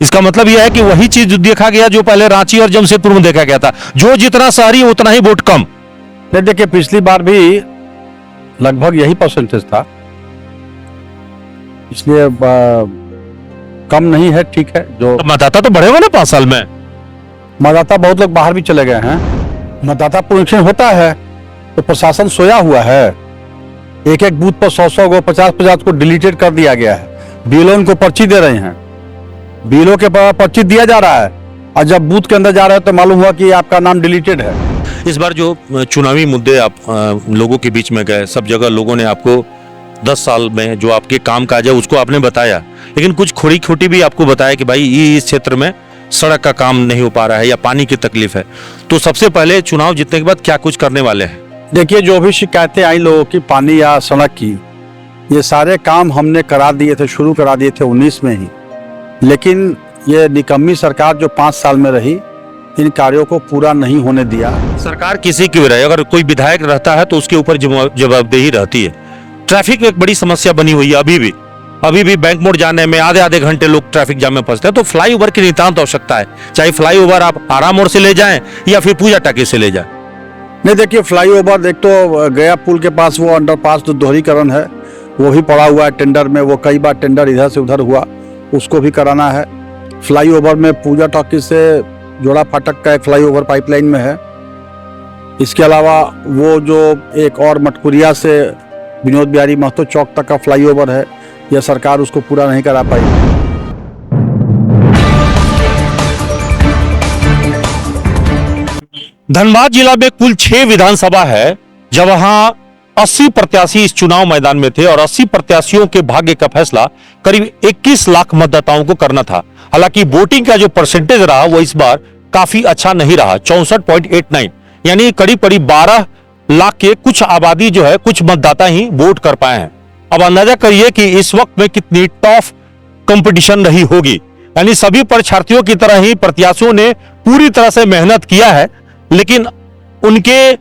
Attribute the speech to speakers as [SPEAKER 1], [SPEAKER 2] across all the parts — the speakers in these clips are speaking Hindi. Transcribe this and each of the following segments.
[SPEAKER 1] इसका मतलब यह है कि वही चीज देखा गया जो पहले रांची और जमशेदपुर में देखा गया था, जो जितना शहरी उतना ही वोट कम।
[SPEAKER 2] नहीं, देखिए पिछली बार भी लगभग यही परसेंटेज था, इसलिए कम नहीं है, ठीक है। जो
[SPEAKER 1] मतदाता तो बढ़े हुए ना 5 साल में,
[SPEAKER 2] मतदाता बहुत लोग बाहर भी चले गए हैं। मतदाता पुनरीक्षण होता है तो प्रशासन सोया हुआ है। एक एक बूथ पर 100 को 50 को डिलीटेड कर दिया गया है। बीएलओ उनको पर्ची दे रहे हैं, बीएलओ के पर्ची दिया जा रहा है, और जब बूथ के अंदर जा रहे हैं तो मालूम हुआ कि आपका नाम डिलीटेड है।
[SPEAKER 1] इस बार जो चुनावी मुद्दे आप लोगों के बीच में गए, सब जगह लोगों ने आपको 10 साल में जो आपके काम काज है उसको आपने बताया, लेकिन कुछ खोटी खोटी भी आपको बताया कि भाई इस क्षेत्र में सड़क का काम नहीं हो पा रहा है या पानी की तकलीफ है। तो सबसे पहले चुनाव जीतने के बाद क्या कुछ करने वाले हैं?
[SPEAKER 2] देखिए, जो भी शिकायतें आई लोगों की पानी या सड़क की, ये सारे काम हमने करा दिए थे, शुरू करा दिए थे 19 में ही। लेकिन ये निकम्मी सरकार जो 5 साल में रही, इन कार्यों को पूरा नहीं होने दिया।
[SPEAKER 1] सरकार किसी की भी रहे, अगर कोई विधायक रहता है तो उसके ऊपर जवाबदेही रहती है। ट्रैफिक एक बड़ी समस्या बनी हुई है। अभी भी बैंक मोड़ जाने में आधे घंटे लोग ट्रैफिक जाम में फंसते हैं। तो फ्लाईओवर की नितांत आवश्यकता है, चाहे फ्लाईओवर आप आरा मोड़ से ले जाएं या फिर पूजा टाकी से ले जाएं।
[SPEAKER 2] नहीं, देखिए फ्लाईओवर, एक तो गया पुल के पास वो अंडरपास जो दोहरीकरण है वो भी पड़ा हुआ है टेंडर में। वो कई बार टेंडर इधर से उधर हुआ, उसको भी कराना है। फ्लाईओवर में पूजा टाकी से जोड़ा फाटक का एक फ्लाईओवर पाइपलाइन में है। इसके अलावा वो जो एक और मटकुरिया से विनोद बिहारी महतो चौक तक का फ्लाईओवर है, यह सरकार उसको पूरा नहीं करा पाई।
[SPEAKER 1] धनबाद जिला में कुल 6 विधानसभा है, जहां 80 प्रत्याशी इस चुनाव मैदान में थे और 80 प्रत्याशियों के भाग्य का फैसला करीब 21 लाख मतदाताओं को करना था। हालांकि वोटिंग का जो परसेंटेज रहा वो इस बार काफी अच्छा नहीं रहा, 64.89, यानी करीब 12 लाख के कुछ आबादी जो है, कुछ मतदाता ही वोट कर पाए हैं। अब अंदाजा करिए कि इस वक्त में कितनी टफ कंपटीशन रही होगी। यानी सभी परीक्षार्थियों की तरह ही प्रत्याशियों ने पूरी तरह से मेहनत किया है, लेकिन उनके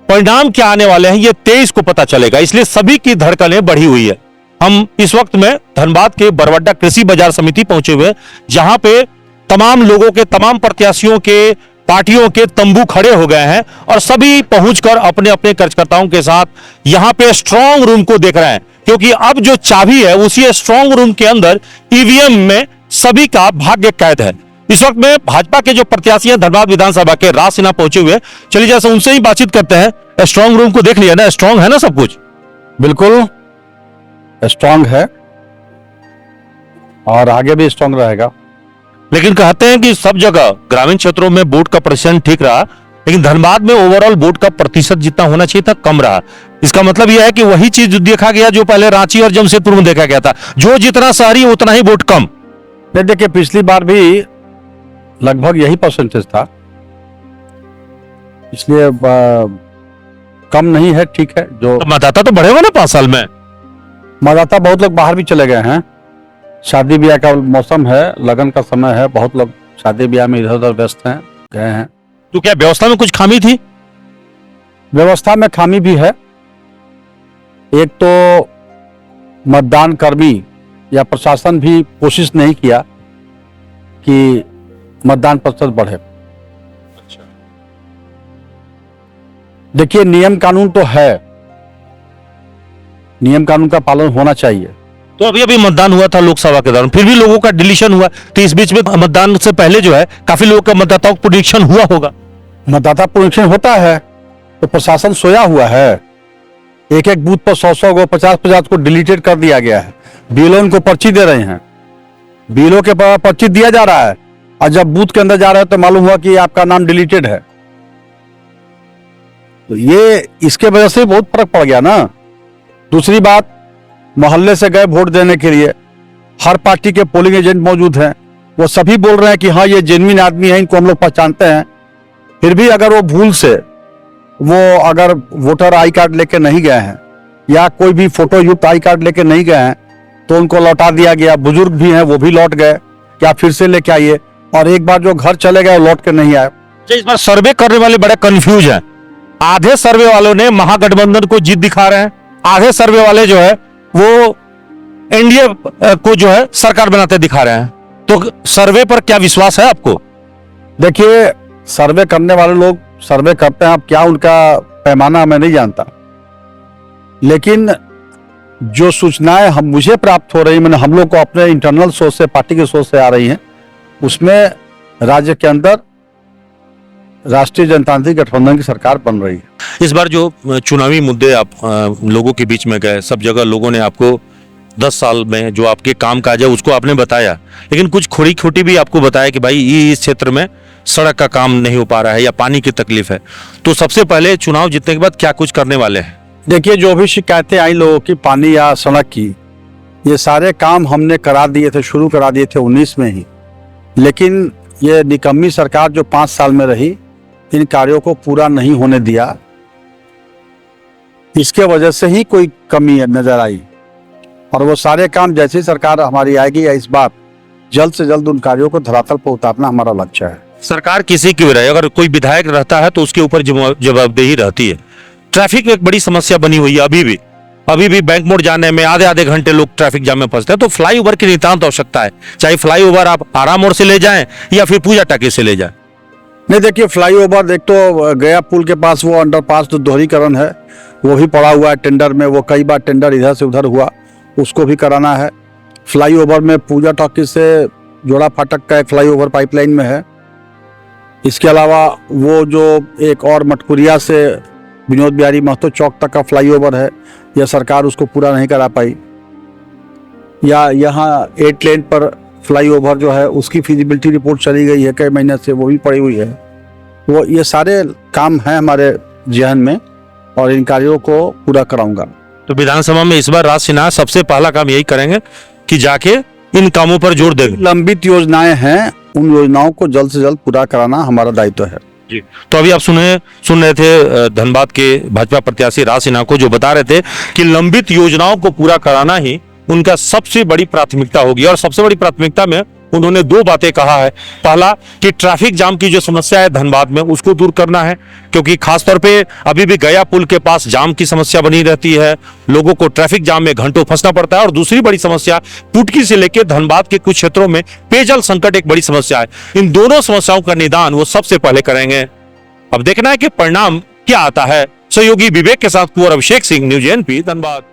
[SPEAKER 1] परिणाम क्या आने वाले हैं ये 23 को पता चलेगा, इसलिए सभी की धड़कनें बढ़ी हुई है। हम इस वक्त में धनबाद के बरवड्डा कृषि बाजार समिति पहुंचे हुए, जहां पे तमाम लोगों के, तमाम प्रत्याशियों के, पार्टियों के तंबू खड़े हो गए हैं और सभी पहुंचकर अपने अपने कार्यकर्ताओं के साथ यहां पे स्ट्रांग रूम को देख रहे हैं, क्योंकि अब जो चाबी है उसी स्ट्रांग रूम के अंदर ईवीएम में सभी का भाग्य कैद है। इस वक्त में भाजपा के जो प्रत्याशी हैं धनबाद विधानसभा के, राज सिन्हा पहुंचे हुए, चलिए जैसे उनसे ही बातचीत करते हैं। स्ट्रांग रूम को देख लिया ना, स्ट्रांग है ना सब कुछ?
[SPEAKER 2] बिल्कुल स्ट्रांग है और आगे भी स्ट्रांग रहेगा।
[SPEAKER 1] लेकिन कहते हैं कि सब जगह ग्रामीण क्षेत्रों में वोट का प्रतिशत ठीक रहा, लेकिन धनबाद में ओवरऑल वोट का प्रतिशत जितना होना चाहिए था कम रहा। इसका मतलब यह है कि वही चीज देखा गया जो पहले रांची और जमशेदपुर में देखा गया था, जो जितना शहरी उतना ही वोट कम।
[SPEAKER 2] नहीं, देखिए पिछली बार भी लगभग यही परसेंटेज था, इसलिए कम नहीं है, ठीक है। जो
[SPEAKER 1] मतदाता तो बढ़े हुए ना 5 साल में,
[SPEAKER 2] मतदाता बहुत लोग बाहर भी चले गए हैं। शादी ब्याह का मौसम है, लगन का समय है, बहुत लोग शादी ब्याह में इधर उधर व्यस्त हैं, गए हैं।
[SPEAKER 1] तो क्या व्यवस्था में कुछ खामी थी?
[SPEAKER 2] व्यवस्था में खामी भी है। एक तो मतदान कर्मी या प्रशासन भी कोशिश नहीं किया कि मतदान प्रतिशत बढ़े। देखिए, नियम कानून तो है, नियम कानून का पालन होना चाहिए।
[SPEAKER 1] तो अभी मतदान हुआ था लोकसभा के दौरान, फिर भी लोगों का डिलीशन हुआ, तो इस बीच में मतदान से पहले जो है काफी लोगों का मतदाताओं का पुनरीक्षण हुआ होगा।
[SPEAKER 2] मतदाता पुनरीक्षण होता है तो प्रशासन सोया हुआ है। एक एक बूथ पर 100 को 50 को डिलीटेड कर दिया गया है। बीएलओ उनको पर्ची दे रहे हैं, बीएलओ के पर्ची दिया जा रहा है, और जब बूथ के अंदर जा रहे हैं तो मालूम हुआ कि आपका नाम डिलीटेड है। तो ये इसके वजह से बहुत फर्क पड़ गया ना। दूसरी बात, मोहल्ले से गए वोट देने के लिए, हर पार्टी के पोलिंग एजेंट मौजूद हैं, वो सभी बोल रहे हैं कि हाँ ये जेन्युइन आदमी है, इनको हम लोग पहचानते हैं। फिर भी अगर वो भूल से वो अगर वोटर आई कार्ड लेके नहीं गए हैं या कोई भी फोटो युक्त आई कार्ड लेके नहीं गए हैं तो उनको लौटा दिया गया। बुजुर्ग भी हैं, वो भी लौट गए, क्या फिर से लेके आइए, और एक बार जो घर चले गए लौट के नहीं आए।
[SPEAKER 1] इस बार सर्वे करने वाले बड़े कंफ्यूज हैं। आधे सर्वे वालों ने महागठबंधन को जीत दिखा रहे हैं, आधे सर्वे वाले जो है वो एनडीए को जो है सरकार बनाते दिखा रहे हैं। तो सर्वे पर क्या विश्वास है आपको?
[SPEAKER 2] देखिए, सर्वे करने वाले लोग सर्वे करते हैं, अब क्या उनका पैमाना मैं नहीं जानता, लेकिन जो सूचनाएं मुझे प्राप्त हो रही, मैंने हम लोग को अपने इंटरनल सोर्स से, पार्टी के सोर्स से आ रही हैं, उसमें राज्य के अंदर राष्ट्रीय जनतांत्रिक गठबंधन की सरकार बन रही है।
[SPEAKER 1] इस बार जो चुनावी मुद्दे आप लोगों के बीच में गए, सब जगह लोगों ने आपको 10 साल में जो आपके काम काज है उसको आपने बताया, लेकिन कुछ खोटी खोटी भी आपको बताया कि भाई ये इस क्षेत्र में सड़क का काम नहीं हो पा रहा है या पानी की तकलीफ है। तो सबसे पहले चुनाव जीतने के बाद क्या कुछ करने वाले हैं?
[SPEAKER 2] देखिए, जो भी शिकायतें आई लोगों की पानी या सड़क की, ये सारे काम हमने करा दिए थे, शुरू करा दिए थे 19 में ही, लेकिन ये निकम्मी सरकार जो 5 साल में रही, इन कार्यों को पूरा नहीं होने दिया। इसके वजह से ही कोई कमी नजर आई, और वो सारे काम जैसे ही सरकार हमारी आएगी या इस बार, जल्द से जल्द उन कार्यों को धरातल पर उतारना हमारा लक्ष्य है।
[SPEAKER 1] सरकार किसी की भी रहे, अगर कोई विधायक रहता है तो उसके ऊपर जवाबदेही रहती है। ट्रैफिक एक बड़ी समस्या बनी हुई है अभी भी बैंक मोड़ जाने में आधे आधे घंटे लोग ट्रैफिक जाम में फंसते हैं। तो फ्लाईओवर की नितांत आवश्यकता है, चाहे फ्लाईओवर आप आरा मोड़ से ले जाएं या फिर पूजा टाकी से ले जाएं।
[SPEAKER 2] नहीं, देखिए, फ्लाईओवर एक तो गया पुल के पास वो अंडरपास जो दोहरीकरण है वो भी पड़ा हुआ है टेंडर में, वो कई बार टेंडर इधर से उधर हुआ, उसको भी कराना है। फ्लाईओवर में पूजा टॉकी से जोड़ा फाटक का एक फ्लाईओवर पाइपलाइन में है। इसके अलावा वो जो एक और मटकुरिया से विनोद बिहारी महतो चौक तक का फ्लाईओवर है, यह सरकार उसको पूरा नहीं करा पाई। या यहाँ 8 लेन पर फ्लाईओवर जो है उसकी फिजिबिलिटी रिपोर्ट चली गई है कई महीने से, वो भी पड़ी हुई है। वो ये सारे काम हैं हमारे जहन में, और इन कार्यों को पूरा कराऊंगा।
[SPEAKER 1] तो विधानसभा में इस बार राज सिन्हा सबसे पहला काम यही करेंगे कि जाके इन कामों पर जोर देंगे।
[SPEAKER 2] लंबित योजनाएं हैं, उन योजनाओं को जल्द से जल्द पूरा कराना हमारा दायित्व है।
[SPEAKER 1] जी, तो अभी आप सुन रहे थे धनबाद के भाजपा प्रत्याशी राज सिन्हा को, जो बता रहे थे कि लंबित योजनाओं को पूरा कराना ही उनका सबसे बड़ी प्राथमिकता होगी। और सबसे बड़ी प्राथमिकता में उन्होंने 2 बातें कहा है। पहला कि ट्रैफिक जाम की जो समस्या है धनबाद में, उसको दूर करना है, क्योंकि खासतौर पे अभी भी गया पुल के पास जाम की समस्या बनी रहती है, लोगों को ट्रैफिक जाम में घंटों फंसना पड़ता है। और दूसरी बड़ी समस्या टुटकी से लेकर धनबाद के कुछ क्षेत्रों में पेयजल संकट एक बड़ी समस्या है। इन दोनों समस्याओं का निदान वो सबसे पहले करेंगे। अब देखना है कि परिणाम क्या आता है। सहयोगी विवेक के साथ कुंवर अभिषेक सिंह, न्यूज़ एनपी, धनबाद।